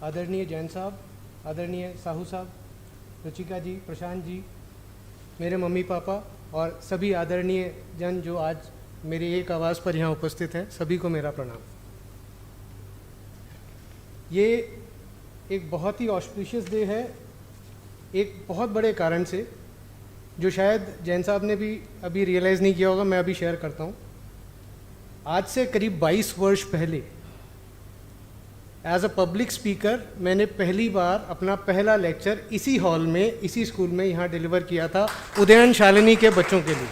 आदरणीय जैन साहब, आदरणीय साहू साहब, रुचिका जी, प्रशांत जी, मेरे मम्मी पापा और सभी आदरणीय जन जो आज मेरी एक आवाज़ पर यहाँ उपस्थित हैं, सभी को मेरा प्रणाम। ये एक बहुत ही ऑस्पिशियस डे है, एक बहुत बड़े कारण से, जो शायद जैन साहब ने भी अभी रियलाइज़ नहीं किया होगा, मैं अभी शेयर करता हूँ। आज से करीब 22 वर्ष पहले एज अ पब्लिक स्पीकर मैंने पहली बार अपना पहला लेक्चर इसी हॉल में, इसी स्कूल में यहाँ डिलीवर किया था उदयन शालिनी के बच्चों के लिए।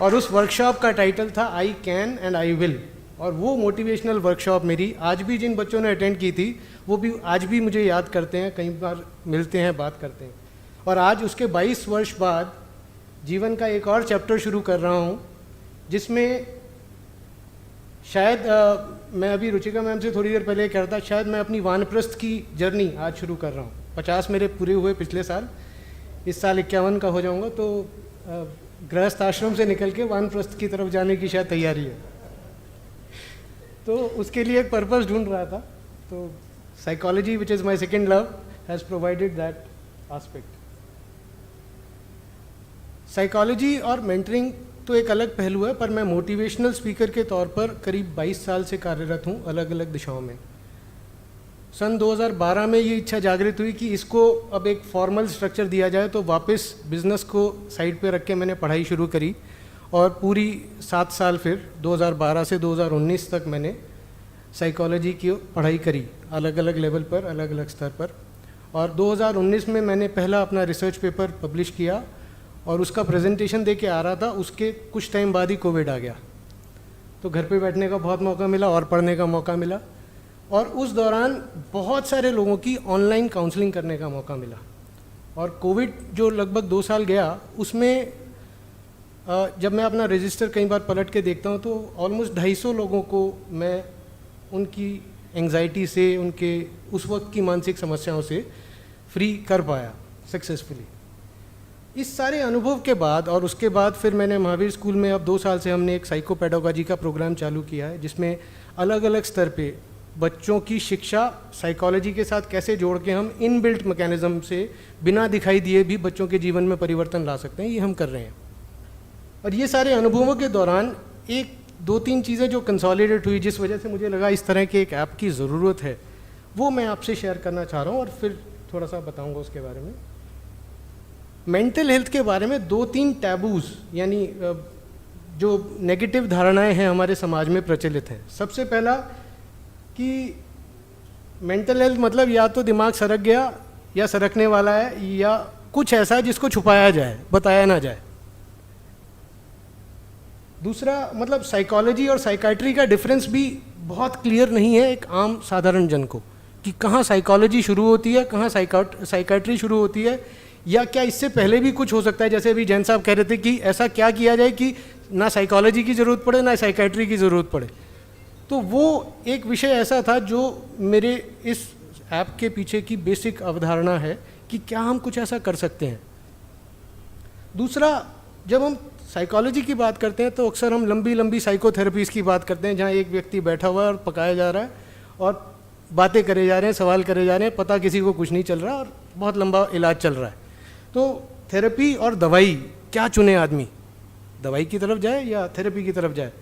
और उस वर्कशॉप का टाइटल था I can and I will. और वो मोटिवेशनल वर्कशॉप मेरी आज भी जिन बच्चों ने अटेंड की थी वो भी आज भी मुझे याद करते हैं, कई बार मिलते हैं, बात करते हैं। और आज उसके 22 वर्ष बाद जीवन का एक और चैप्टर शुरू कर रहा हूँ, जिसमें शायद मैं अभी रुचिका मैम से थोड़ी देर पहले कह रहा था, शायद मैं अपनी वानप्रस्थ की जर्नी आज शुरू कर रहा हूँ। 50 मेरे पूरे हुए पिछले साल, इस साल 51 का हो जाऊँगा, तो गृहस्थ आश्रम से निकल के वानप्रस्थ की तरफ जाने की शायद तैयारी है। तो उसके लिए एक पर्पस ढूंढ रहा था, तो psychology which is my second love has provided that aspect. Psychology और मेंटरिंग तो एक अलग पहलू है, पर मैं मोटिवेशनल स्पीकर के तौर पर करीब 22 साल से कार्यरत हूँ अलग अलग दिशाओं में। सन 2012 में ये इच्छा जागृत हुई कि इसको अब एक फॉर्मल स्ट्रक्चर दिया जाए, तो वापस बिजनेस को साइड पे रख के मैंने पढ़ाई शुरू करी और पूरी 7 साल फिर 2012 से 2019 तक मैंने साइकोलॉजी की पढ़ाई करी, अलग अलग लेवल पर, अलग अलग स्तर पर। और 2019 में मैंने पहला अपना रिसर्च पेपर पब्लिश किया और उसका प्रेजेंटेशन दे के आ रहा था, उसके कुछ टाइम बाद ही कोविड आ गया। तो घर पे बैठने का बहुत मौका मिला और पढ़ने का मौका मिला, और उस दौरान बहुत सारे लोगों की ऑनलाइन काउंसलिंग करने का मौका मिला। और कोविड जो लगभग 2 साल गया, उसमें जब मैं अपना रजिस्टर कई बार पलट के देखता हूँ तो ऑलमोस्ट 250 लोगों को मैं उनकी एंग्जाइटी से, उनके उस वक्त की मानसिक समस्याओं से फ्री कर पाया सक्सेसफुली। इस सारे अनुभव के बाद और उसके बाद फिर मैंने महावीर स्कूल में अब 2 साल से हमने एक साइकोपेडागॉजी का प्रोग्राम चालू किया है, जिसमें अलग अलग स्तर पे बच्चों की शिक्षा साइकोलॉजी के साथ कैसे जोड़ के हम इनबिल्ट मैकेनिज्म से बिना दिखाई दिए भी बच्चों के जीवन में परिवर्तन ला सकते हैं, ये हम कर रहे हैं। और ये सारे अनुभवों के दौरान एक 2-3 चीज़ें जो कंसोलिडेट हुई, जिस वजह से मुझे लगा इस तरह के एक ऐप की ज़रूरत है, वो मैं आपसे शेयर करना चाह रहा हूँ और फिर थोड़ा सा बताऊँगा उसके बारे में। मेंटल हेल्थ के बारे में 2-3 टैबूज, यानी जो नेगेटिव धारणाएं हैं हमारे समाज में प्रचलित हैं। सबसे पहला कि मेंटल हेल्थ मतलब या तो दिमाग सरक गया या सरकने वाला है, या कुछ ऐसा जिसको छुपाया जाए, बताया ना जाए। दूसरा मतलब साइकोलॉजी और साइकाट्री का डिफरेंस भी बहुत क्लियर नहीं है एक आम साधारण जन को, कि कहाँ साइकोलॉजी शुरू होती है, कहाँ साइकाट्री शुरू होती है, या क्या इससे पहले भी कुछ हो सकता है। जैसे अभी जैन साहब कह रहे थे कि ऐसा क्या किया जाए कि ना साइकोलॉजी की ज़रूरत पड़े ना साइकाट्री की ज़रूरत पड़े। तो वो एक विषय ऐसा था जो मेरे इस ऐप के पीछे की बेसिक अवधारणा है कि क्या हम कुछ ऐसा कर सकते हैं। दूसरा, जब हम साइकोलॉजी की बात करते हैं तो अक्सर हम लंबी लंबी साइकोथेरेपीज़ की बात करते हैं, जहाँ एक व्यक्ति बैठा हुआ है और पकाया जा रहा है और बातें करे जा रहे हैं, सवाल करे जा रहे हैं, पता किसी को कुछ नहीं चल रहा और बहुत लंबा इलाज चल रहा है। तो थेरेपी और दवाई क्या चुने आदमी, दवाई की तरफ जाए या थेरेपी की तरफ जाए?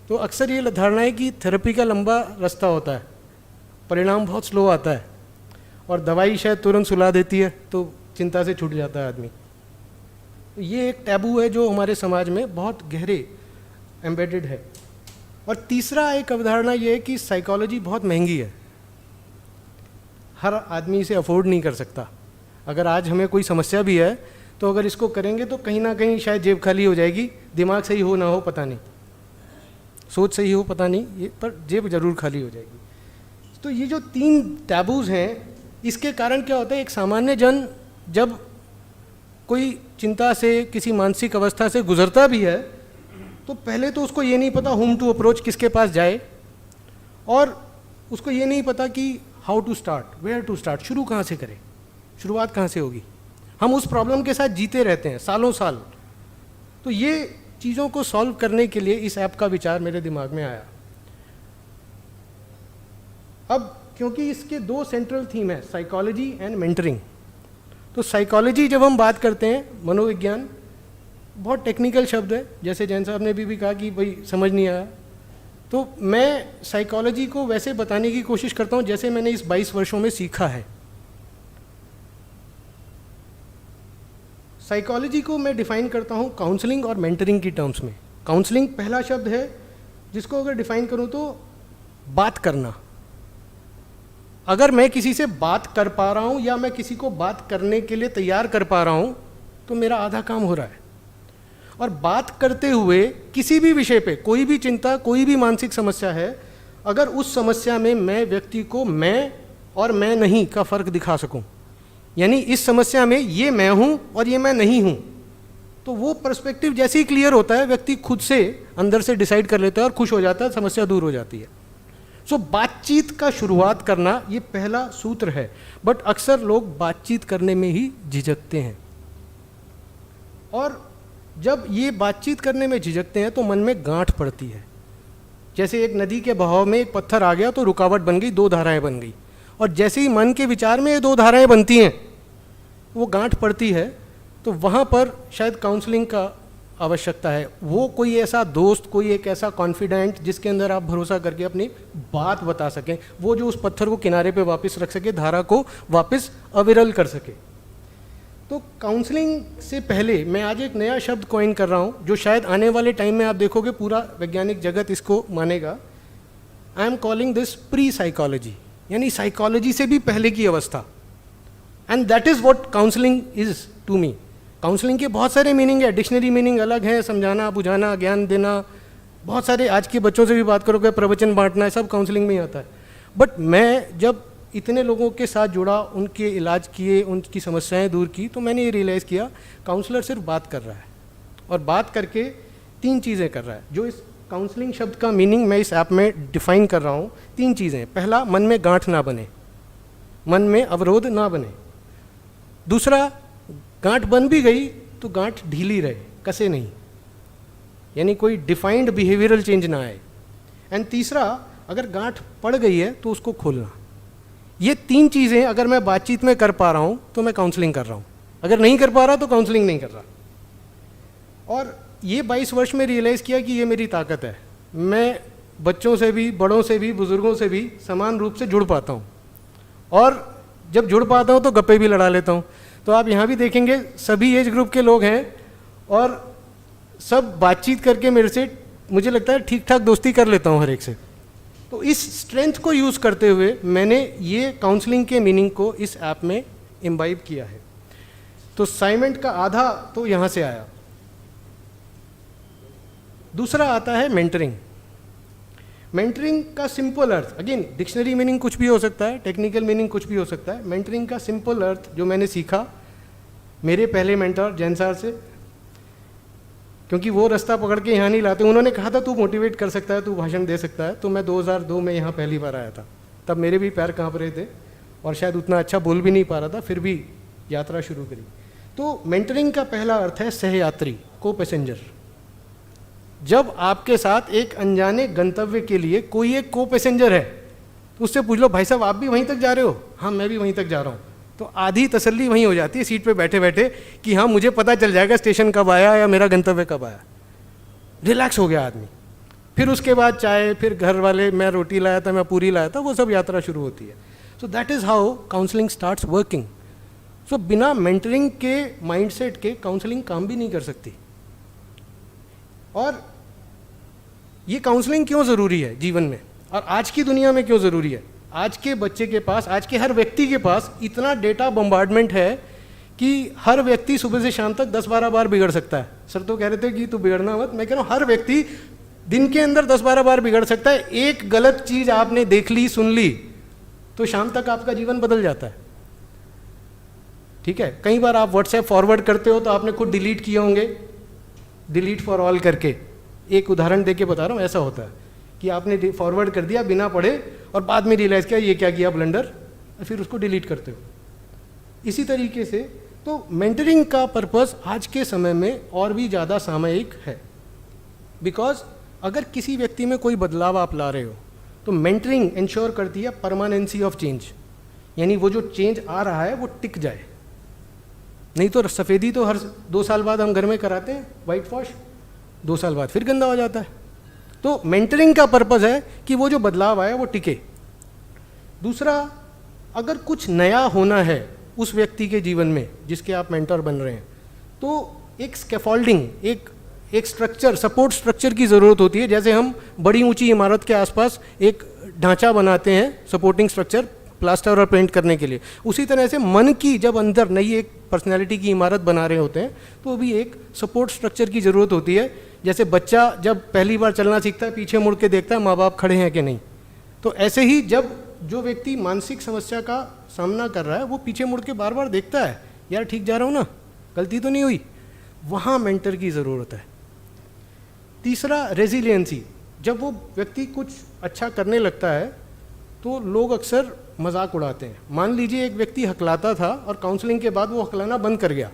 तो अक्सर ये धारणा है कि थेरेपी का लंबा रास्ता होता है, परिणाम बहुत स्लो आता है, और दवाई शायद तुरंत सुला देती है, तो चिंता से छूट जाता है आदमी। तो ये एक टैबू है जो हमारे समाज में बहुत गहरे एम्बेडेड है। और तीसरा एक अवधारणा ये है कि साइकोलॉजी बहुत महंगी है, हर आदमी इसे अफोर्ड नहीं कर सकता। अगर आज हमें कोई समस्या भी है तो अगर इसको करेंगे तो कहीं ना कहीं शायद जेब खाली हो जाएगी, दिमाग सही हो ना हो पता नहीं, सोच सही हो पता नहीं, ये पर जेब जरूर खाली हो जाएगी। तो ये जो 3 टैबूज हैं, इसके कारण क्या होता है, एक सामान्य जन जब कोई चिंता से, किसी मानसिक अवस्था से गुजरता भी है, तो पहले तो उसको ये नहीं पता होम टू अप्रोच, किसके पास जाए, और उसको ये नहीं पता कि how to start, where to start, शुरू कहाँ से करें, शुरुआत कहाँ से होगी। हम उस प्रॉब्लम के साथ जीते रहते हैं सालों साल। तो ये चीज़ों को सॉल्व करने के लिए इस ऐप का विचार मेरे दिमाग में आया। अब क्योंकि इसके दो सेंट्रल थीम है, साइकोलॉजी एंड मेंटरिंग। तो साइकोलॉजी जब हम बात करते हैं, मनोविज्ञान बहुत टेक्निकल शब्द है, जैसे जैन साहब ने भी कहा कि भाई समझ नहीं आया, तो मैं साइकोलॉजी को वैसे बताने की कोशिश करता हूँ जैसे मैंने इस 22 वर्षों में सीखा है। साइकोलॉजी को मैं डिफाइन करता हूँ काउंसलिंग और मेंटरिंग की टर्म्स में। काउंसलिंग पहला शब्द है जिसको अगर डिफाइन करूँ तो बात करना। अगर मैं किसी से बात कर पा रहा हूँ या मैं किसी को बात करने के लिए तैयार कर पा रहा हूँ तो मेरा आधा काम हो रहा है। और बात करते हुए किसी भी विषय पे, कोई भी चिंता, कोई भी मानसिक समस्या है, अगर उस समस्या में मैं व्यक्ति को मैं और मैं नहीं का फर्क दिखा सकूं, यानी इस समस्या में ये मैं हूं और ये मैं नहीं हूं, तो वो पर्सपेक्टिव जैसे ही क्लियर होता है व्यक्ति खुद से अंदर से डिसाइड कर लेता है और खुश हो जाता है, समस्या दूर हो जाती है। सो बातचीत का शुरुआत करना ये पहला सूत्र है। बट अक्सर लोग बातचीत करने में ही झिझकते हैं, और जब ये बातचीत करने में झिझकते हैं तो मन में गांठ पड़ती है। जैसे एक नदी के बहाव में एक पत्थर आ गया तो रुकावट बन गई, दो धाराएं बन गई, और जैसे ही मन के विचार में ये दो धाराएं बनती हैं वो गांठ पड़ती है, तो वहाँ पर शायद काउंसलिंग का आवश्यकता है। वो कोई ऐसा दोस्त, कोई एक ऐसा कॉन्फिडेंट जिसके अंदर आप भरोसा करके अपनी बात बता सकें, वो जो उस पत्थर को किनारे पे वापस रख सके, धारा को वापस अविरल कर सके। तो काउंसलिंग से पहले मैं आज एक नया शब्द कॉइन कर रहा हूँ जो शायद आने वाले टाइम में आप देखोगे पूरा वैज्ञानिक जगत इसको मानेगा। I am calling this pre psychology, यानी साइकोलॉजी से भी पहले की अवस्था। And that is what counselling is to me. Counselling के बहुत सारे मीनिंग है, डिक्शनरी मीनिंग अलग है, समझाना, बुझाना, ज्ञान देना, बहुत सारे, आज के बच्चों से भी बात करोगे प्रवचन बांटना है, सब काउंसलिंग में ही आता है। बट मैं जब इतने लोगों के साथ जुड़ा, उनके इलाज किए, उनकी समस्याएं दूर की, तो मैंने ये रियलाइज़ किया काउंसलर सिर्फ बात कर रहा है, और बात करके तीन चीज़ें कर रहा है। जो इस काउंसलिंग शब्द का मीनिंग मैं इस ऐप में डिफाइन कर रहा हूँ, तीन चीज़ें। पहला, मन में गांठ ना बने, मन में अवरोध ना बने। दूसरा, गांठ बन भी गई तो गांठ ढीली रहे, कसे नहीं, यानी कोई डिफाइंड बिहेवियरल चेंज ना आए। एंड तीसरा, अगर गांठ पड़ गई है तो उसको खोलना। ये तीन चीज़ें अगर मैं बातचीत में कर पा रहा हूँ तो मैं काउंसलिंग कर रहा हूँ, अगर नहीं कर पा रहा तो काउंसलिंग नहीं कर रहा। और ये 22 वर्ष में रियलाइज़ किया कि ये मेरी ताकत है। मैं बच्चों से भी, बड़ों से भी, बुज़ुर्गों से भी समान रूप से जुड़ पाता हूँ, और जब जुड़ पाता हूँ तो गप्पे भी लड़ा लेता हूँ। तो आप यहाँ भी देखेंगे सभी एज ग्रुप के लोग हैं, और सब बातचीत करके मेरे से, मुझे लगता है, ठीक ठाक दोस्ती कर लेता हूँ हर एक से। तो इस स्ट्रेंथ को यूज़ करते हुए मैंने ये काउंसलिंग के मीनिंग को इस ऐप में इम्बाइब किया है। तो असाइनमेंट का आधा तो यहाँ से आया। दूसरा आता है मेंटरिंग। मेंटरिंग का सिंपल अर्थ, अगेन डिक्शनरी मीनिंग कुछ भी हो सकता है, टेक्निकल मीनिंग कुछ भी हो सकता है। मेंटरिंग का सिंपल अर्थ जो मैंने सीखा मेरे पहले मेंटर जैन सर से, क्योंकि वो रास्ता पकड़ के यहाँ नहीं लाते। उन्होंने कहा था तू मोटिवेट कर सकता है, तू भाषण दे सकता है। तो मैं 2002 में यहाँ पहली बार आया था, तब मेरे भी पैर काँप रहे थे और शायद उतना अच्छा बोल भी नहीं पा रहा था, फिर भी यात्रा शुरू करी। तो मेंटरिंग का पहला अर्थ है सहयात्री, को पैसेंजर। जब आपके साथ एक अनजाने गंतव्य के लिए कोई एक को पैसेंजर है तो उससे पूछ लो, भाई साहब आप भी वहीं तक जा रहे हो? हाँ मैं भी वहीं तक जा रहा हूँ। तो आधी तसल्ली वहीं हो जाती है सीट पे बैठे बैठे कि हाँ मुझे पता चल जाएगा स्टेशन कब आया या मेरा गंतव्य कब आया। रिलैक्स हो गया आदमी। फिर उसके बाद चाय, फिर घर वाले, मैं रोटी लाया था, मैं पूरी लाया था, वो सब यात्रा शुरू होती है। So that is how counselling starts working. So बिना मेंटरिंग के माइंडसेट के काउंसलिंग काम भी नहीं कर सकती। और ये काउंसलिंग क्यों ज़रूरी है जीवन में, और आज की दुनिया में क्यों ज़रूरी है? आज के बच्चे के पास, आज के हर व्यक्ति के पास इतना डेटा बम्बार्डमेंट है कि हर व्यक्ति सुबह से शाम तक 10-12 बार बिगड़ सकता है। सर तो कह रहे थे कि तू बिगड़ना मत, मैं कह रहा हूँ हर व्यक्ति दिन के अंदर 10-12 बार बिगड़ सकता है। एक गलत चीज़ आपने देख ली, सुन ली, तो शाम तक आपका जीवन बदल जाता है। ठीक है, कई बार आप व्हाट्सएप फॉरवर्ड करते हो तो आपने खुद डिलीट किए होंगे, डिलीट फॉर ऑल करके। एक उदाहरण दे के बता रहा हूँ, ऐसा होता है कि आपने फॉरवर्ड कर दिया बिना पढ़े और बाद में रियलाइज़ किया ये क्या किया ब्लंडर, फिर उसको डिलीट करते हो। इसी तरीके से तो मेंटरिंग का पर्पस आज के समय में और भी ज़्यादा सामयिक है। बिकॉज अगर किसी व्यक्ति में कोई बदलाव आप ला रहे हो तो मेंटरिंग इंश्योर करती है परमानेंसी ऑफ चेंज, यानी वो जो चेंज आ रहा है वो टिक जाए। नहीं तो सफ़ेदी तो हर 2 साल बाद हम घर में कराते हैं, वाइट वॉश, 2 साल बाद फिर गंदा हो जाता है। तो मेंटरिंग का पर्पज़ है कि वो जो बदलाव आया वो टिके। दूसरा, अगर कुछ नया होना है उस व्यक्ति के जीवन में जिसके आप मेंटर बन रहे हैं, तो एक स्कैफोल्डिंग, एक स्ट्रक्चर, सपोर्ट स्ट्रक्चर की ज़रूरत होती है। जैसे हम बड़ी ऊंची इमारत के आसपास एक ढांचा बनाते हैं, सपोर्टिंग स्ट्रक्चर, प्लास्टर और पेंट करने के लिए, उसी तरह से मन की जब अंदर नई एक पर्सनैलिटी की इमारत बना रहे होते हैं तो भी एक सपोर्ट स्ट्रक्चर की ज़रूरत होती है। जैसे बच्चा जब पहली बार चलना सीखता है, पीछे मुड़ के देखता है माँ बाप खड़े हैं कि नहीं, तो ऐसे ही जब जो व्यक्ति मानसिक समस्या का सामना कर रहा है वो पीछे मुड़ के बार बार देखता है, यार ठीक जा रहा हूँ ना, गलती तो नहीं हुई, वहाँ मेंटर की ज़रूरत है। तीसरा, रेजिलियंसी। जब वो व्यक्ति कुछ अच्छा करने लगता है तो लोग अक्सर मजाक उड़ाते हैं। मान लीजिए एक व्यक्ति हकलाता था और काउंसलिंग के बाद वो हकलाना बंद कर गया,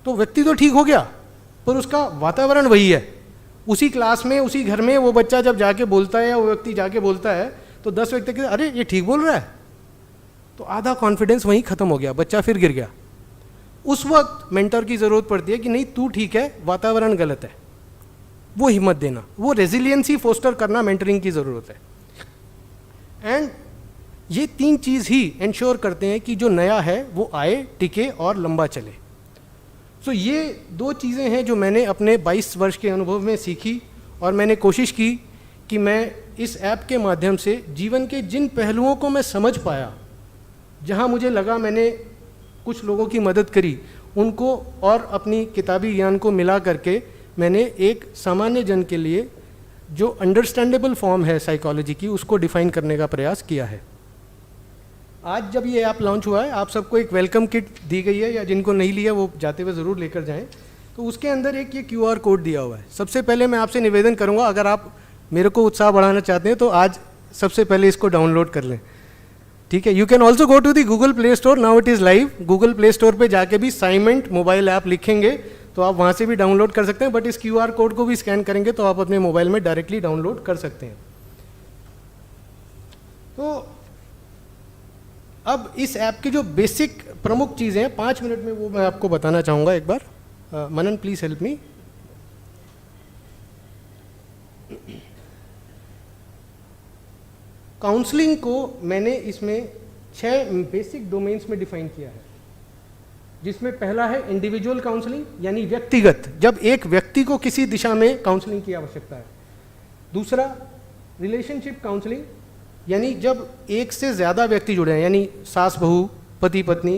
तो व्यक्ति तो ठीक हो गया पर उसका वातावरण वही है। उसी क्लास में, उसी घर में वो बच्चा जब जाके बोलता है या वो व्यक्ति जाके बोलता है तो 10 व्यक्ति कहते अरे ये ठीक बोल रहा है, तो आधा कॉन्फिडेंस वहीं ख़त्म हो गया, बच्चा फिर गिर गया। उस वक्त मेंटर की ज़रूरत पड़ती है कि नहीं तू ठीक है, वातावरण गलत है, वो हिम्मत देना, वो रेजिलियंसी फोस्टर करना मेंटरिंग की ज़रूरत है। एंड ये 3 चीज़ ही इंश्योर करते हैं कि जो नया है वो आए, टिके और लंबा चले। सो ये 2 चीज़ें हैं जो मैंने अपने 22 वर्ष के अनुभव में सीखी, और मैंने कोशिश की कि मैं इस ऐप के माध्यम से जीवन के जिन पहलुओं को मैं समझ पाया, जहाँ मुझे लगा मैंने कुछ लोगों की मदद करी, उनको और अपनी किताबी ज्ञान को मिला करके मैंने एक सामान्य जन के लिए जो अंडरस्टैंडेबल फॉर्म है साइकोलॉजी की, उसको डिफाइन करने का प्रयास किया है। आज जब ये ऐप लॉन्च हुआ है, आप सबको एक वेलकम किट दी गई है, या जिनको नहीं लिया वो जाते हुए ज़रूर लेकर जाएं। तो उसके अंदर एक ये QR कोड दिया हुआ है। सबसे पहले मैं आपसे निवेदन करूँगा, अगर आप मेरे को उत्साह बढ़ाना चाहते हैं तो आज सबसे पहले इसको डाउनलोड कर लें, ठीक है। You can also go to the Google Play Store, now it is live. Google Play Store पे जाके भी साइमेंट मोबाइल ऐप लिखेंगे तो आप वहाँ से भी डाउनलोड कर सकते हैं, बट इस QR कोड को भी स्कैन करेंगे तो आप अपने मोबाइल में डायरेक्टली डाउनलोड कर सकते हैं। तो अब इस ऐप की जो बेसिक प्रमुख चीज़ें हैं 5 मिनट में वो मैं आपको बताना चाहूँगा एक बार। मनन प्लीज़ हेल्प मी। काउंसलिंग को मैंने इसमें 6 बेसिक डोमेन्स में डिफाइन किया है, जिसमें पहला है इंडिविजुअल काउंसलिंग, यानी व्यक्तिगत, जब एक व्यक्ति को किसी दिशा में काउंसलिंग की आवश्यकता है। दूसरा, रिलेशनशिप काउंसलिंग, यानी जब एक से ज़्यादा व्यक्ति जुड़े हैं, यानी सास बहू, पति पत्नी,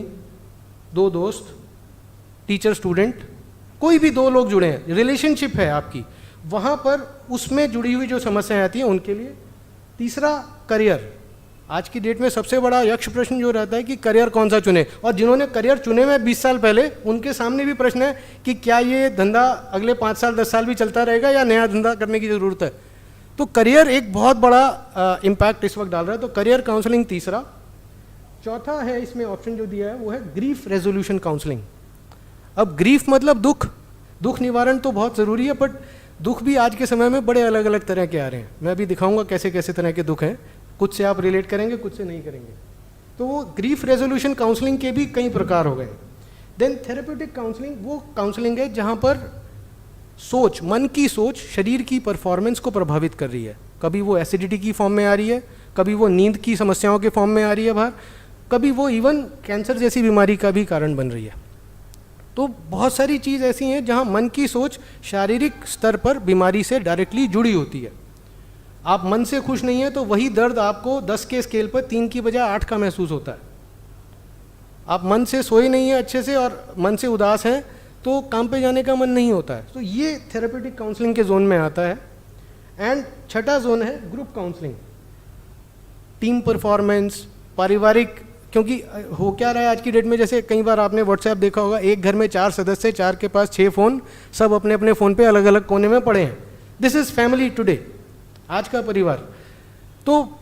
2 दोस्त, टीचर स्टूडेंट, कोई भी 2 लोग जुड़े हैं, रिलेशनशिप है आपकी, वहाँ पर उसमें जुड़ी हुई जो समस्याएं आती हैं उनके लिए। तीसरा, करियर। आज की डेट में सबसे बड़ा यक्ष प्रश्न जो रहता है कि करियर कौन सा चुने, और जिन्होंने करियर चुने हुए 20 साल पहले, उनके सामने भी प्रश्न है कि क्या ये धंधा अगले 5 साल 10 साल भी चलता रहेगा या नया धंधा करने की ज़रूरत है। तो करियर एक बहुत बड़ा इम्पैक्ट इस वक्त डाल रहा है, तो करियर काउंसलिंग तीसरा। चौथा है इसमें ऑप्शन जो दिया है वो है ग्रीफ रेजोल्यूशन काउंसलिंग। अब ग्रीफ मतलब दुख निवारण तो बहुत ज़रूरी है, बट दुख भी आज के समय में बड़े अलग अलग तरह के आ रहे हैं। मैं अभी दिखाऊंगा कैसे कैसे तरह के दुख हैं, कुछ से आप रिलेट करेंगे, कुछ से नहीं करेंगे। तो वो ग्रीफ रेजोल्यूशन काउंसलिंग के भी कई प्रकार हो गए। देन थेरेप्यूटिक काउंसलिंग, वो काउंसलिंग है जहाँ पर सोच, मन की सोच शरीर की परफॉर्मेंस को प्रभावित कर रही है। कभी वो एसिडिटी की फॉर्म में आ रही है, कभी वो नींद की समस्याओं के फॉर्म में आ रही है बाहर, कभी वो इवन कैंसर जैसी बीमारी का भी कारण बन रही है। तो बहुत सारी चीज़ ऐसी हैं जहाँ मन की सोच शारीरिक स्तर पर बीमारी से डायरेक्टली जुड़ी होती है। आप मन से खुश नहीं है तो वही दर्द आपको 10 के स्केल पर 3 की बजाय 8 का महसूस होता है। आप मन से सोए नहीं है अच्छे से और मन से उदास हैं तो काम पे जाने का मन नहीं होता है। तो ये थेरेप्यूटिक काउंसलिंग के जोन में आता है। एंड छठा जोन है ग्रुप काउंसलिंग, टीम परफॉर्मेंस, पारिवारिक, क्योंकि हो क्या रहा है आज की डेट में, जैसे कई बार आपने व्हाट्सएप देखा होगा, एक घर में 4 सदस्य, 4 के पास 6 फ़ोन, सब अपने अपने फ़ोन पे अलग अलग कोने में पड़े हैं। दिस इज़ फैमिली टुडे, आज का परिवार। तो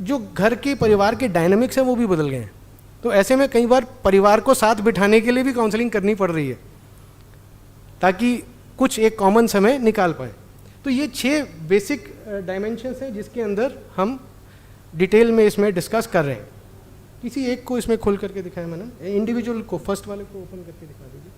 जो घर के परिवार के डायनामिक्स हैं वो भी बदल गए हैं। तो ऐसे में कई बार परिवार को साथ बिठाने के लिए भी काउंसलिंग करनी पड़ रही है ताकि कुछ एक कॉमन समय निकाल पाए। तो ये 6 बेसिक डायमेंशंस हैं जिसके अंदर हम डिटेल में इसमें डिस्कस कर रहे हैं। किसी एक को इसमें खोल करके दिखाया मैंने, इंडिविजुअल को, फर्स्ट वाले को ओपन करके दिखा दीजिए।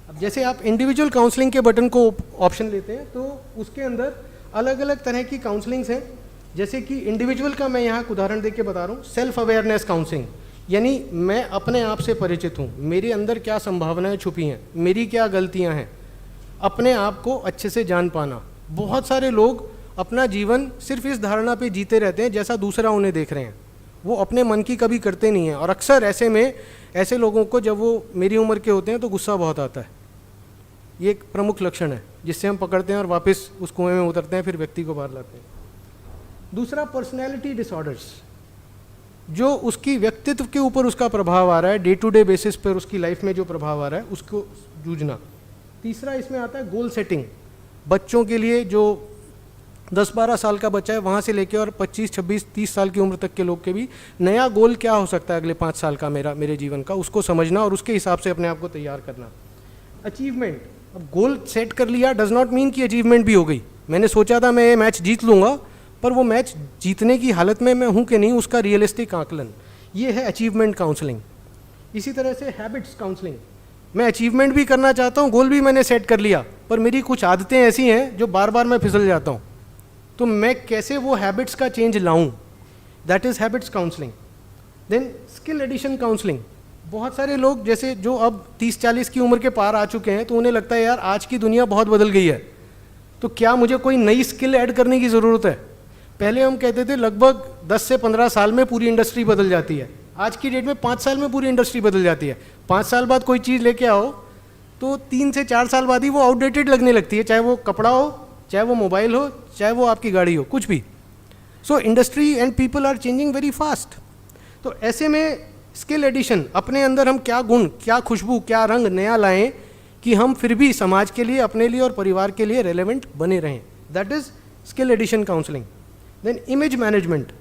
अब जैसे आप इंडिविजुअल काउंसलिंग के बटन को ऑप्शन लेते हैं तो उसके अंदर अलग अलग तरह की काउंसलिंग्स हैं। जैसे कि इंडिविजुअल का मैं यहाँ उदाहरण देके बता रहा हूँ, सेल्फ अवेयरनेस काउंसलिंग, यानी मैं अपने आप से परिचित हूँ, मेरे अंदर क्या संभावनाएं छुपी हैं, मेरी क्या गलतियाँ हैं, अपने आप को अच्छे से जान पाना। बहुत सारे लोग अपना जीवन सिर्फ इस धारणा पे जीते रहते हैं जैसा दूसरा उन्हें देख रहे हैं, वो अपने मन की कभी करते नहीं हैं। और अक्सर ऐसे में ऐसे लोगों को जब वो मेरी उम्र के होते हैं तो गुस्सा बहुत आता है। ये एक प्रमुख लक्षण है जिससे हम पकड़ते हैं और वापस उस कुएं में उतरते हैं, फिर व्यक्ति को बाहर लाते हैं। दूसरा, पर्सनैलिटी डिसऑर्डर्स, जो उसकी व्यक्तित्व के ऊपर उसका प्रभाव आ रहा है, डे टू डे बेसिस पर उसकी लाइफ में जो प्रभाव आ रहा है उसको जूझना। तीसरा इसमें आता है गोल सेटिंग, बच्चों के लिए जो 10-12 साल का बच्चा है वहाँ से लेकर और 25, 26, 30 साल की उम्र तक के लोग के भी नया गोल क्या हो सकता है अगले 5 साल का मेरे जीवन का, उसको समझना और उसके हिसाब से अपने आप को तैयार करना। अचीवमेंट, अब गोल सेट कर लिया डज नॉट मीन कि अचीवमेंट भी हो गई। मैंने सोचा था मैं ये मैच जीत लूँगा, पर वो मैच जीतने की हालत में मैं हूँ कि नहीं, उसका रियलिस्टिक आकलन, ये है अचीवमेंट काउंसलिंग। इसी तरह से हैबिट्स काउंसलिंग, मैं अचीवमेंट भी करना चाहता हूँ, गोल भी मैंने सेट कर लिया, पर मेरी कुछ आदतें ऐसी हैं जो बार बार मैं फिसल जाता हूँ, तो मैं कैसे वो हैबिट्स का चेंज लाऊं, that is habits counselling. Then skill addition counselling, बहुत सारे लोग जैसे जो अब 30-40 की उम्र के पार आ चुके हैं तो उन्हें लगता है यार आज की दुनिया बहुत बदल गई है, तो क्या मुझे कोई नई स्किल ऐड करने की ज़रूरत है। पहले हम कहते थे लगभग 10 से 15 साल में पूरी इंडस्ट्री बदल जाती है, आज की डेट में 5 साल में पूरी इंडस्ट्री बदल जाती है। 5 साल बाद कोई चीज़ लेके आओ तो 3 से 4 साल बाद ही वो आउटडेटेड लगने लगती है, चाहे वो कपड़ा हो, चाहे वो मोबाइल हो, चाहे वो आपकी गाड़ी हो, कुछ भी। So industry and people are changing very fast. तो ऐसे में स्किल एडिशन, अपने अंदर हम क्या गुण, क्या खुशबू, क्या रंग नया लाएं कि हम फिर भी समाज के लिए, अपने लिए और परिवार के लिए रेलेवेंट बने रहें, that is skill addition counselling. Then image management,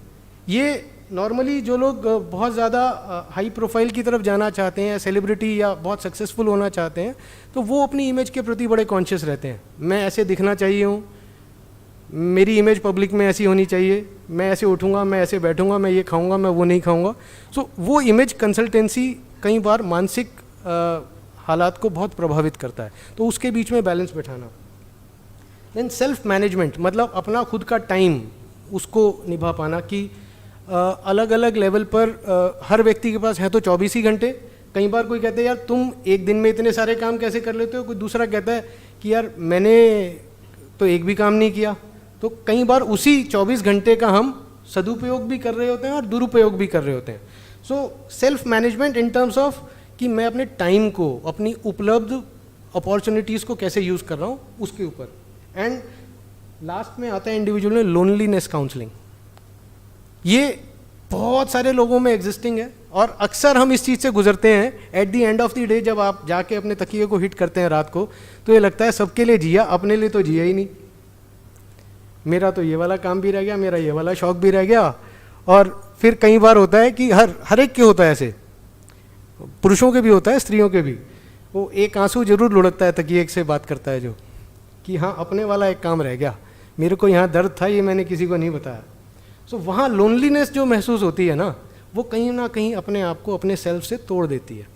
ये नॉर्मली जो लोग बहुत ज़्यादा हाई प्रोफाइल की तरफ जाना चाहते हैं, सेलिब्रिटी या बहुत सक्सेसफुल होना चाहते हैं, तो वो अपनी इमेज के प्रति बड़े कॉन्शियस रहते हैं। मैं ऐसे दिखना चाहिए हूँ, मेरी इमेज पब्लिक में ऐसी होनी चाहिए, मैं ऐसे उठूँगा, मैं ऐसे बैठूँगा, मैं ये खाऊँगा, मैं वो नहीं खाऊँगा। सो वो इमेज कंसल्टेंसी कई बार मानसिक हालात को बहुत प्रभावित करता है, तो उसके बीच में बैलेंस बैठाना। देन सेल्फ मैनेजमेंट, मतलब अपना खुद का टाइम उसको निभा पाना कि अलग अलग लेवल पर हर व्यक्ति के पास है तो 24 ही घंटे। कई बार कोई कहते हैं यार तुम एक दिन में इतने सारे काम कैसे कर लेते हो, कोई दूसरा कहता है कि यार मैंने तो एक भी काम नहीं किया। तो कई बार उसी 24 घंटे का हम सदुपयोग भी कर रहे होते हैं और दुरुपयोग भी कर रहे होते हैं। So self management in terms of कि मैं अपने टाइम को, अपनी उपलब्ध अपॉर्चुनिटीज़ को कैसे यूज़ कर रहा हूँ उसके ऊपर। एंड लास्ट में आता है इंडिविजुअल में लोनलीनेस काउंसलिंग। ये बहुत सारे लोगों में एग्जिस्टिंग है और अक्सर हम इस चीज़ से गुजरते हैं। At the end of the day जब आप जाके अपने तकिए को हिट करते हैं रात को, तो ये लगता है सबके लिए जिया, अपने लिए तो जिया ही नहीं। मेरा तो ये वाला काम भी रह गया, मेरा ये वाला शौक भी रह गया। और फिर कई बार होता है कि हर एक के होता है, ऐसे पुरुषों के भी होता है, स्त्रियों के भी। वो एक आंसू जरूर लुढ़कता है तकिए से बात करता है जो, कि हाँ अपने वाला एक काम रह गया, मेरे को यहाँ दर्द था, ये मैंने किसी को नहीं बताया। सो वहाँ लोनलीनेस जो महसूस होती है ना, वो कहीं ना कहीं अपने आप को अपने सेल्फ से तोड़ देती है।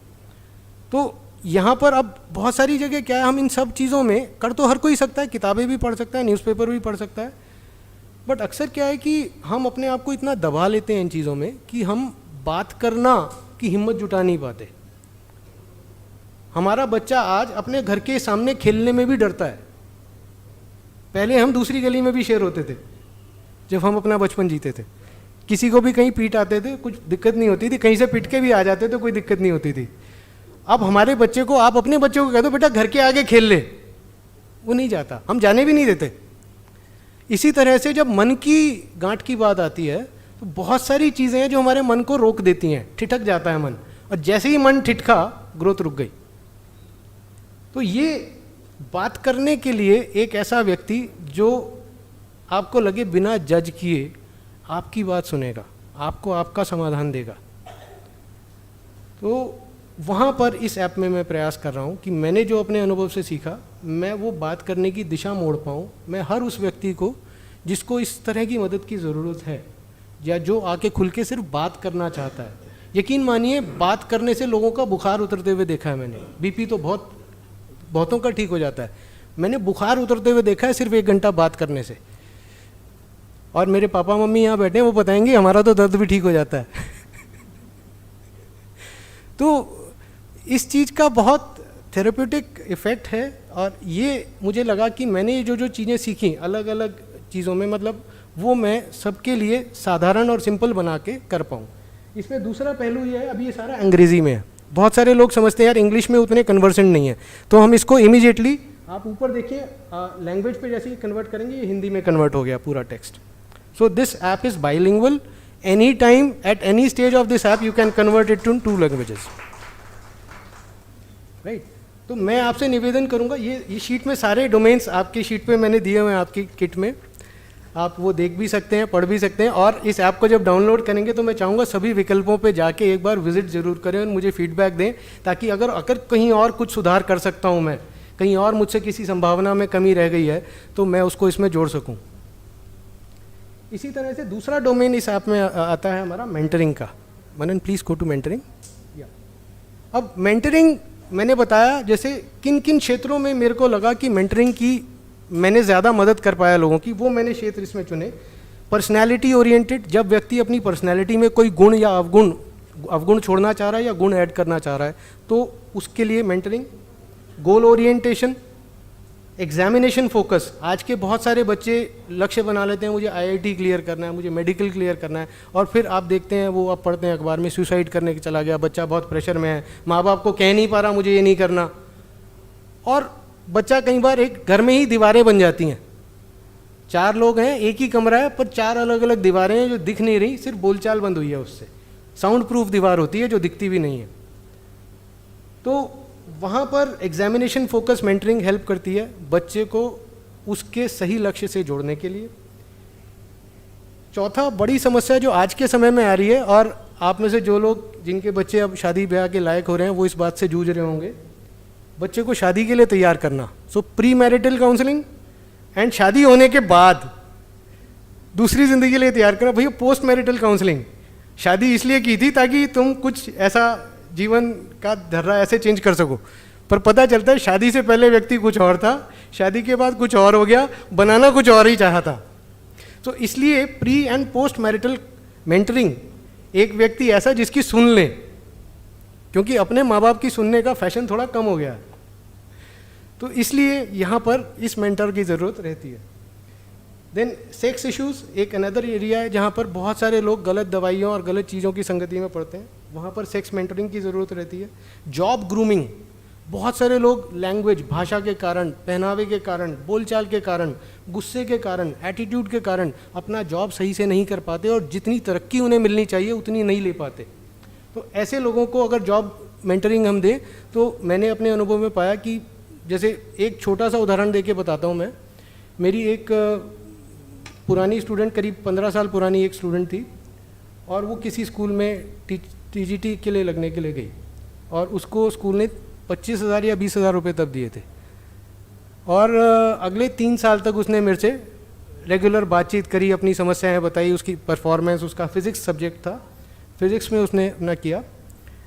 तो यहाँ पर अब बहुत सारी जगह क्या है, हम इन सब चीज़ों में कर तो हर कोई सकता है, किताबें भी पढ़ सकता है, न्यूज़पेपर भी पढ़ सकता है, बट अक्सर क्या है कि हम अपने आप को इतना दबा लेते हैं इन चीज़ों में कि हम बात करना की हिम्मत जुटा नहीं पाते। हमारा बच्चा आज अपने घर के सामने खेलने में भी डरता है। पहले हम दूसरी गली में भी शेर होते थे जब हम अपना बचपन जीते थे। किसी को भी कहीं पीट आते थे, कुछ दिक्कत नहीं होती थी, कहीं से पिट के भी आ जाते थे, कोई दिक्कत नहीं होती थी। अब हमारे बच्चे को, आप अपने बच्चे को कह दो बेटा घर के आगे खेल ले, वो नहीं जाता, हम जाने भी नहीं देते। इसी तरह से जब मन की गांठ की बात आती है तो बहुत सारी चीज़ें हैं जो हमारे मन को रोक देती हैं, ठिठक जाता है मन, और जैसे ही मन ठिठका ग्रोथ रुक गई। तो ये बात करने के लिए एक ऐसा व्यक्ति जो आपको लगे बिना जज किए आपकी बात सुनेगा, आपको आपका समाधान देगा। तो वहाँ पर इस ऐप में मैं प्रयास कर रहा हूँ कि मैंने जो अपने अनुभव से सीखा मैं वो बात करने की दिशा मोड़ पाऊँ। मैं हर उस व्यक्ति को जिसको इस तरह की मदद की ज़रूरत है या जो आके खुल के सिर्फ बात करना चाहता है, यकीन मानिए बात करने से लोगों का बुखार उतरते हुए देखा है मैंने। बीपी तो बहुतों का ठीक हो जाता है, मैंने बुखार उतरते हुए देखा है सिर्फ 1 घंटा बात करने से। और मेरे पापा मम्मी यहाँ बैठे हैं, वो बताएंगे हमारा तो दर्द भी ठीक हो जाता है। तो इस चीज़ का बहुत थेरेप्यूटिक इफ़ेक्ट है। और ये मुझे लगा कि मैंने जो चीज़ें सीखी अलग अलग चीज़ों में, मतलब वो मैं सबके लिए साधारण और सिंपल बना के कर पाऊँ। इसमें दूसरा पहलू ये है, अभी ये सारा अंग्रेज़ी में है। बहुत सारे लोग समझते हैं यार इंग्लिश में उतने कन्वर्सेंट नहीं है, तो हम इसको इमीडिएटली, आप ऊपर देखिए लैंग्वेज पे जैसे ही कन्वर्ट करेंगे ये हिंदी में कन्वर्ट हो गया पूरा text. So this app is bilingual, any time at any stage of this app you can convert it to 2 languages, right. तो मैं आपसे निवेदन करूंगा, ये शीट में सारे डोमेन्स आपकी शीट पे मैंने दिए हुए हैं आपकी किट में, आप वो देख भी सकते हैं, पढ़ भी सकते हैं। और इस ऐप को जब डाउनलोड करेंगे तो मैं चाहूँगा सभी विकल्पों पे जाके एक बार विजिट ज़रूर करें और मुझे फीडबैक दें, ताकि अगर कहीं और कुछ सुधार कर सकता हूँ मैं, कहीं और मुझसे किसी संभावना में कमी रह गई है तो मैं उसको इसमें जोड़ सकूँ। इसी तरह से दूसरा डोमेन इस ऐप में आता है हमारा मेंटरिंग का। मनन प्लीज़ गो टू मेंटरिंग। अब मेंटरिंग मैंने बताया जैसे किन किन क्षेत्रों में मेरे को लगा कि मेंटरिंग की मैंने ज़्यादा मदद कर पाया लोगों की, वो मैंने क्षेत्र इसमें चुने। पर्सनैलिटी ओरिएंटेड, जब व्यक्ति अपनी पर्सनैलिटी में कोई गुण या अवगुण छोड़ना चाह रहा है या गुण ऐड करना चाह रहा है तो उसके लिए मेंटरिंग। गोल ओरिएंटेशन, एग्जामिनेशन फोकस, आज के बहुत सारे बच्चे लक्ष्य बना लेते हैं मुझे IIT क्लियर करना है, मुझे मेडिकल क्लियर करना है, और फिर आप देखते हैं वो आप पढ़ते हैं अखबार में सुसाइड करने के चला गया, बच्चा बहुत प्रेशर में है, माँ बाप को कह नहीं पा रहा मुझे ये नहीं करना, और बच्चा कई बार एक घर में ही दीवारें बन जाती हैं। 4 लोग हैं, एक ही कमरा है, पर 4 अलग अलग दीवारें हैं जो दिख नहीं रही, सिर्फ बोलचाल बंद हुई है उससे। साउंड प्रूफ दीवार होती है जो दिखती भी नहीं है। तो वहाँ पर एग्जामिनेशन फोकस मेंटरिंग हेल्प करती है बच्चे को उसके सही लक्ष्य से जोड़ने के लिए। चौथा बड़ी समस्या जो आज के समय में आ रही है, और आप में से जो लोग जिनके बच्चे अब शादी ब्याह के लायक हो रहे हैं वो इस बात से जूझ रहे होंगे, बच्चे को शादी के लिए तैयार करना। सो प्री मैरिटल काउंसलिंग एंड शादी होने के बाद दूसरी ज़िंदगी के लिए तैयार करना। भैया पोस्ट मैरिटल काउंसलिंग, शादी इसलिए की थी ताकि तुम कुछ ऐसा जीवन का धर्रा ऐसे चेंज कर सको, पर पता चलता है शादी से पहले व्यक्ति कुछ और था, शादी के बाद कुछ और हो गया, बनाना कुछ और ही चाहा था। तो इसलिए pre and post marital mentoring, एक व्यक्ति ऐसा जिसकी सुन ले, क्योंकि अपने माँ बाप की सुनने का फैशन थोड़ा कम हो गया है, तो इसलिए यहाँ पर इस मेंटर की ज़रूरत रहती है। देन सेक्स इश्यूज़ एक अनदर एरिया है जहाँ पर बहुत सारे लोग गलत दवाइयों और गलत चीज़ों की संगति में पड़ते हैं, वहाँ पर सेक्स मेंटरिंग की ज़रूरत रहती है। जॉब ग्रूमिंग, बहुत सारे लोग लैंग्वेज, भाषा के कारण, पहनावे के कारण, बोलचाल के कारण, गुस्से के कारण, एटीट्यूड के कारण अपना जॉब सही से नहीं कर पाते और जितनी तरक्की उन्हें मिलनी चाहिए उतनी नहीं ले पाते। तो ऐसे लोगों को अगर जॉब मेंटरिंग हम दें तो मैंने अपने अनुभव में पाया कि जैसे एक छोटा सा उदाहरण दे के बताता हूँ मैं। मेरी एक पुरानी स्टूडेंट, करीब 15 साल पुरानी एक स्टूडेंट थी, और वो किसी स्कूल में TGT के लिए लगने के लिए गई, और उसको स्कूल ने 25,000 या 20,000 रुपये तब दिए थे, और अगले 3 साल तक उसने मेरे से रेगुलर बातचीत करी, अपनी समस्याएं बताई, उसकी परफॉर्मेंस, उसका फिज़िक्स सब्जेक्ट था, फिज़िक्स में उसने अपना किया,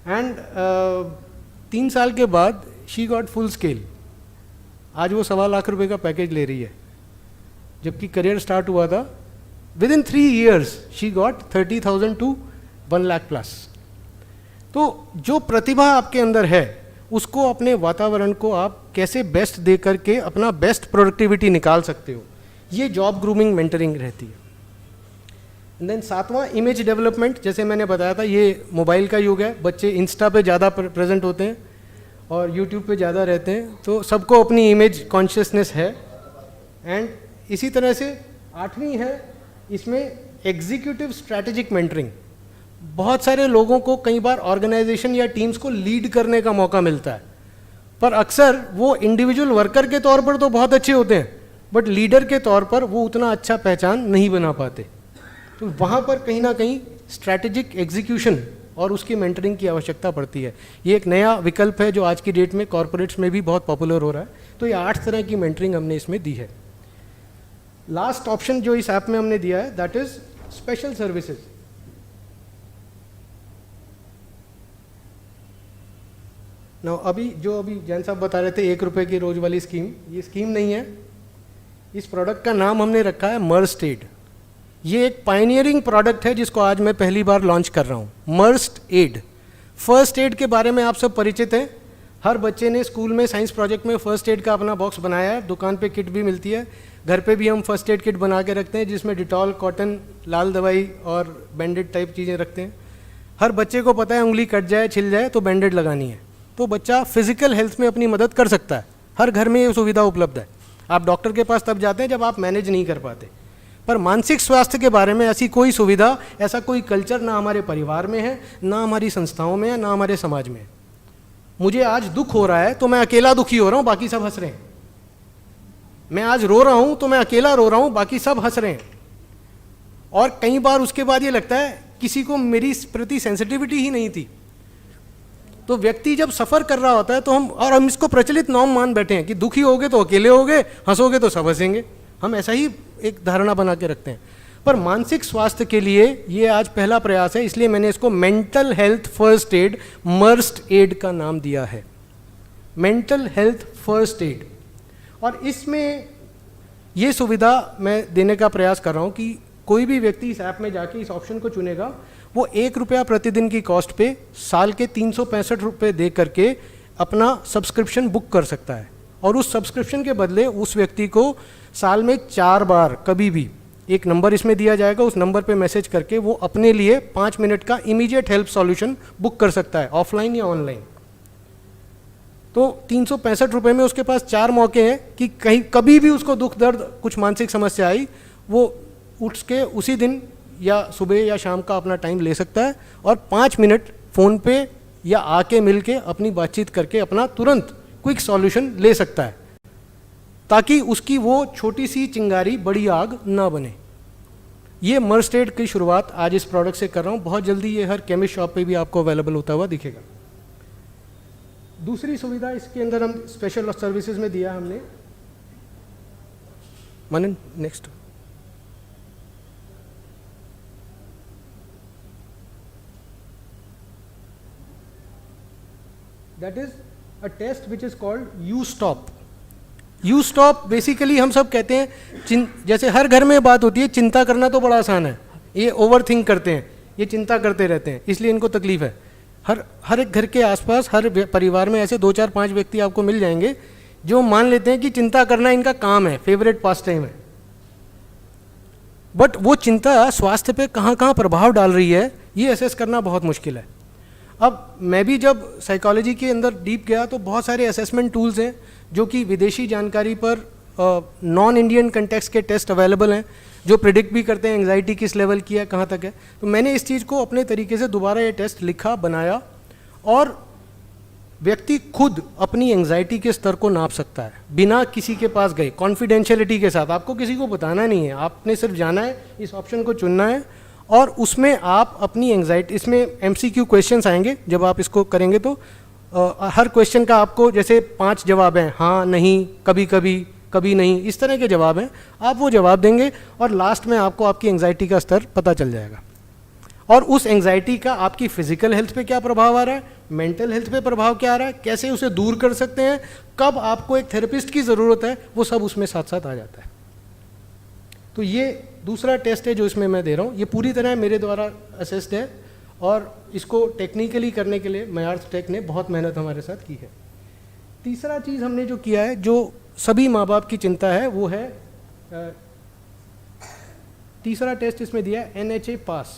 एंड 3 साल के बाद शी गॉट फुल स्केल। आज वो 1.25 लाख रुपए का पैकेज ले रही है, जबकि करियर स्टार्ट हुआ था with in 3 years she got 30,000 to 1 lakh plus. तो जो प्रतिभा आपके अंदर है उसको, अपने वातावरण को आप कैसे बेस्ट दे करके अपना बेस्ट प्रोडक्टिविटी निकाल सकते हो, ये जॉब ग्रूमिंग मेंटरिंग रहती है। देन 7वां इमेज डेवलपमेंट, जैसे मैंने बताया था ये मोबाइल का युग है, बच्चे इंस्टा पे ज़्यादा प्रेजेंट होते हैं और यूट्यूब पे ज़्यादा रहते हैं, तो सबको अपनी इमेज कॉन्शियसनेस है। एंड इसी तरह से 8वीं है इसमें एग्जीक्यूटिव स्ट्रैटेजिक मेंटरिंग। बहुत सारे लोगों को कई बार ऑर्गेनाइजेशन या टीम्स को लीड करने का मौका मिलता है, पर अक्सर वो इंडिविजुअल वर्कर के तौर पर तो बहुत अच्छे होते हैं, बट लीडर के तौर पर वो उतना अच्छा पहचान नहीं बना पाते। तो वहाँ पर कहीं ना कहीं स्ट्रैटेजिक एग्जीक्यूशन और उसकी मेंटरिंग की आवश्यकता पड़ती है। ये एक नया विकल्प है जो आज की डेट में कॉरपोरेट्स में भी बहुत पॉपुलर हो रहा है। तो ये 8 तरह की मेंटरिंग हमने इसमें दी है। लास्ट ऑप्शन जो इस ऐप में हमने दिया है that is special services. Now अभी जैन साहब बता रहे थे 1 रुपये की रोज वाली स्कीम, ये स्कीम नहीं है। इस प्रोडक्ट का नाम हमने रखा है मर्स्ट एड। ये एक पायनियरिंग प्रोडक्ट है जिसको आज मैं पहली बार लॉन्च कर रहा हूँ। मर्स्ट एड, फर्स्ट एड के बारे में आप सब परिचित हैं। हर बच्चे ने स्कूल में साइंस प्रोजेक्ट में फर्स्ट एड का अपना बॉक्स बनाया है। दुकान पे किट भी मिलती है, घर पे भी हम फर्स्ट एड किट बना के रखते हैं जिसमें डिटॉल, कॉटन, लाल दवाई और बैंडेड टाइप चीज़ें रखते हैं। हर बच्चे को पता है उंगली कट जाए, छिल जाए तो बैंडेड लगानी है। तो बच्चा फिजिकल हेल्थ में अपनी मदद कर सकता है। हर घर में ये सुविधा उपलब्ध है। आप डॉक्टर के पास तब जाते हैं जब आप मैनेज नहीं कर पाते। पर मानसिक स्वास्थ्य के बारे में ऐसी कोई सुविधा, ऐसा कोई कल्चर ना हमारे परिवार में है, ना हमारी संस्थाओं में है, ना हमारे समाज में है। मुझे आज दुख हो रहा है तो मैं अकेला दुखी हो रहा हूँ, बाकी सब हंस रहे हैं। मैं आज रो रहा हूँ तो मैं अकेला रो रहा हूँ, बाकी सब हंस रहे हैं। और कई बार उसके बाद ये लगता है किसी को मेरी प्रति सेंसिटिविटी ही नहीं थी। तो व्यक्ति जब सफ़र कर रहा होता है तो हम इसको प्रचलित नॉर्म मान बैठे हैं कि दुखी होगे तो अकेले होगे, हंसोगे तो सब हंसेंगे। हम ऐसा ही एक धारणा बना के रखते हैं। पर मानसिक स्वास्थ्य के लिए ये आज पहला प्रयास है, इसलिए मैंने इसको मेंटल हेल्थ फर्स्ट एड, मर्स्ट एड का नाम दिया है। Mental health first aid. और इसमें ये सुविधा मैं देने का प्रयास कर रहा हूँ कि कोई भी व्यक्ति इस ऐप में जाके इस ऑप्शन को चुनेगा, वो 1 रुपया प्रतिदिन की कॉस्ट पे साल के 365 रुपये दे करके अपना सब्सक्रिप्शन बुक कर सकता है। और उस सब्सक्रिप्शन के बदले उस व्यक्ति को साल में 4 बार कभी भी एक नंबर इसमें दिया जाएगा, उस नंबर पे मैसेज करके वो अपने लिए 5 मिनट का इमीडिएट हेल्प सॉल्यूशन बुक कर सकता है, ऑफलाइन या ऑनलाइन। तो 365 रुपये में उसके पास 4 मौके हैं कि कहीं कभी भी उसको दुख दर्द कुछ मानसिक समस्या आई, वो उठ के उसी दिन या सुबह या शाम का अपना टाइम ले सकता है और 5 मिनट फ़ोन पे या आके मिल के अपनी बातचीत करके अपना तुरंत क्विक सॉल्यूशन ले सकता है, ताकि उसकी वो छोटी सी चिंगारी बड़ी आग ना बने। ये मर्स्ट एड की शुरुआत आज इस प्रोडक्ट से कर रहा हूँ। बहुत जल्दी ये हर केमिस्ट शॉप पे भी आपको अवेलेबल होता हुआ दिखेगा। दूसरी सुविधा इसके अंदर हम स्पेशल सर्विसेज में दिया हमने, Manan next, that is a test which is called you stop. You stop basically हम सब कहते हैं, जैसे हर घर में बात होती है, चिंता करना तो बड़ा आसान है, ये ओवर थिंक करते हैं, ये चिंता करते रहते हैं, इसलिए इनको तकलीफ है। हर एक घर के आसपास, हर परिवार में ऐसे 2, 4, 5 व्यक्ति आपको मिल जाएंगे जो मान लेते हैं कि चिंता करना इनका काम है, फेवरेट पास टाइम है। बट वो चिंता स्वास्थ्य पे कहाँ कहाँ प्रभाव डाल रही है, ये असेस करना बहुत मुश्किल है। अब मैं भी जब साइकोलॉजी के अंदर डीप गया तो बहुत सारे असेसमेंट टूल्स हैं जो कि विदेशी जानकारी पर नॉन इंडियन कंटेक्स्ट के टेस्ट अवेलेबल हैं, जो प्रिडिक्ट भी करते हैं एंग्जाइटी किस लेवल की है, कहाँ तक है। तो मैंने इस चीज़ को अपने तरीके से दोबारा ये टेस्ट लिखा, बनाया, और व्यक्ति खुद अपनी एंग्जाइटी के स्तर को नाप सकता है बिना किसी के पास गए, कॉन्फिडेंशियलिटी के साथ। आपको किसी को बताना नहीं है, आपने सिर्फ जाना है, इस ऑप्शन को चुनना है और उसमें आप अपनी एंग्जाइटी, इसमें MCQ क्वेश्चंस आएंगे जब आप इसको करेंगे तो हर क्वेश्चन का आपको जैसे 5 जवाब हैं, हाँ, नहीं, कभी कभी, कभी नहीं, इस तरह के जवाब हैं। आप वो जवाब देंगे और लास्ट में आपको आपकी एंग्जाइटी का स्तर पता चल जाएगा। और उस एंग्जाइटी का आपकी फिजिकल हेल्थ पे क्या प्रभाव आ रहा है, मेंटल हेल्थ पे प्रभाव क्या आ रहा है, कैसे उसे दूर कर सकते हैं, कब आपको एक थेरेपिस्ट की ज़रूरत है, वो सब उसमें साथ साथ आ जाता है। तो ये दूसरा टेस्ट है जो इसमें मैं दे रहा हूँ। ये पूरी तरह मेरे द्वारा असेस्ड है और इसको टेक्निकली करने के लिए मैयार्स टेक ने बहुत मेहनत हमारे साथ की है। तीसरा चीज़ हमने जो किया है, जो सभी माँ बाप की चिंता है, वो है तीसरा टेस्ट इसमें दिया है NHA पास।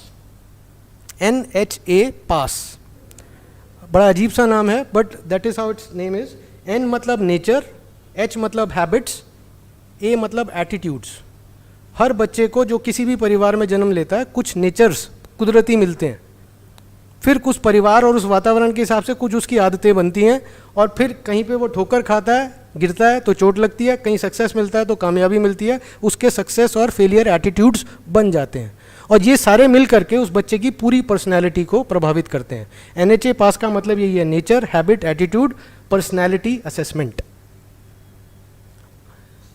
NHA पास बड़ा अजीब सा नाम है, but that is how it's name is. N मतलब नेचर, H मतलब हैबिट्स, A मतलब एटीट्यूड्स। हर बच्चे को जो किसी भी परिवार में जन्म लेता है, कुछ नेचर्स कुदरती मिलते हैं, फिर कुछ परिवार और उस वातावरण के हिसाब से कुछ उसकी आदतें बनती हैं, और फिर कहीं पे वो ठोकर खाता है, गिरता है तो चोट लगती है, कहीं सक्सेस मिलता है तो कामयाबी मिलती है, उसके सक्सेस और फेलियर एटीट्यूड्स बन जाते हैं और ये सारे मिल करके उस बच्चे की पूरी पर्सनैलिटी को प्रभावित करते हैं। NHA पास का मतलब यही है, nature, habit, attitude, personality assessment.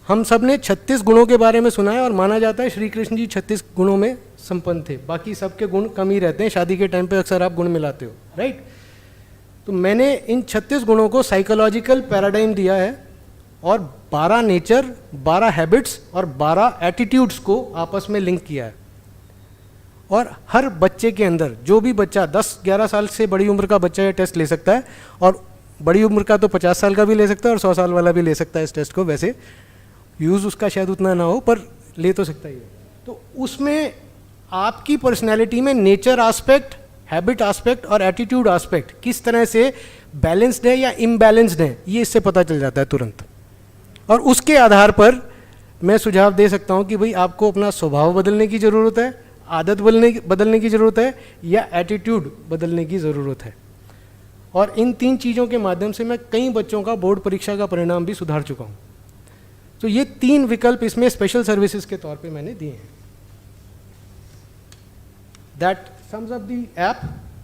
हम सब ने 36 गुणों के बारे में सुना है और माना जाता है श्री कृष्ण जी 36 गुणों में संपन्न थे, बाकी सबके गुण कम ही रहते हैं। शादी के टाइम पे अक्सर आप गुण मिलाते हो, राइट। तो मैंने इन 36 गुणों को साइकोलॉजिकल पैराडाइम दिया है और 12 नेचर, 12 हैबिट्स और 12 एटीट्यूड्स को आपस में लिंक किया है। और हर बच्चे के अंदर, जो भी बच्चा 10-11 साल से बड़ी उम्र का बच्चा ये टेस्ट ले सकता है, और बड़ी उम्र का तो 50 साल का भी ले सकता है और 100 साल वाला भी ले सकता है इस टेस्ट को। वैसे यूज़ उसका शायद उतना ना हो पर ले तो सकता ही है। तो उसमें आपकी पर्सनैलिटी में नेचर आस्पेक्ट, हैबिट आस्पेक्ट और एटीट्यूड आस्पेक्ट किस तरह से बैलेंस्ड है या इम्बैलेंस्ड है, ये इससे पता चल जाता है तुरंत। और उसके आधार पर मैं सुझाव दे सकता हूँ कि भाई आपको अपना स्वभाव बदलने की ज़रूरत है, आदत बदलने की ज़रूरत है या एटीट्यूड बदलने की ज़रूरत है। और इन 3 चीज़ों के माध्यम से मैं कई बच्चों का बोर्ड परीक्षा का परिणाम भी सुधार चुका हूँ। तो ये 3 विकल्प इसमें स्पेशल सर्विसेज के तौर पे मैंने दिए हैं। That sums up the app.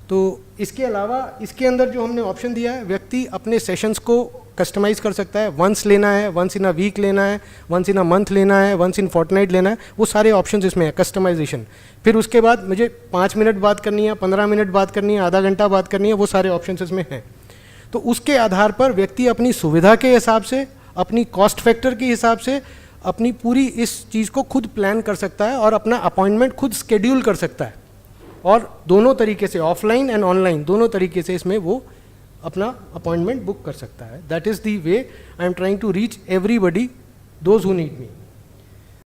तो इसके अलावा इसके अंदर जो हमने ऑप्शन दिया है, व्यक्ति अपने सेशंस को कस्टमाइज़ कर सकता है। वंस लेना है, वंस इन अ वीक लेना है, वंस इन अ मंथ लेना है, वंस इन फोर्टनाइट लेना है, वो सारे ऑप्शंस इसमें है, कस्टमाइजेशन। फिर उसके बाद मुझे 5 मिनट बात करनी है, 15 मिनट बात करनी है, आधा घंटा बात करनी है, वो सारे ऑप्शंस इसमें हैं। तो उसके आधार पर व्यक्ति अपनी सुविधा के हिसाब से, अपनी कॉस्ट फैक्टर के हिसाब से अपनी पूरी इस चीज़ को खुद प्लान कर सकता है और अपना अपॉइंटमेंट खुद स्केड्यूल कर सकता है। और दोनों तरीके से, ऑफलाइन एंड ऑनलाइन दोनों तरीके से इसमें वो अपना अपॉइंटमेंट बुक कर सकता है। That is the way I am trying to reach everybody, those who need me.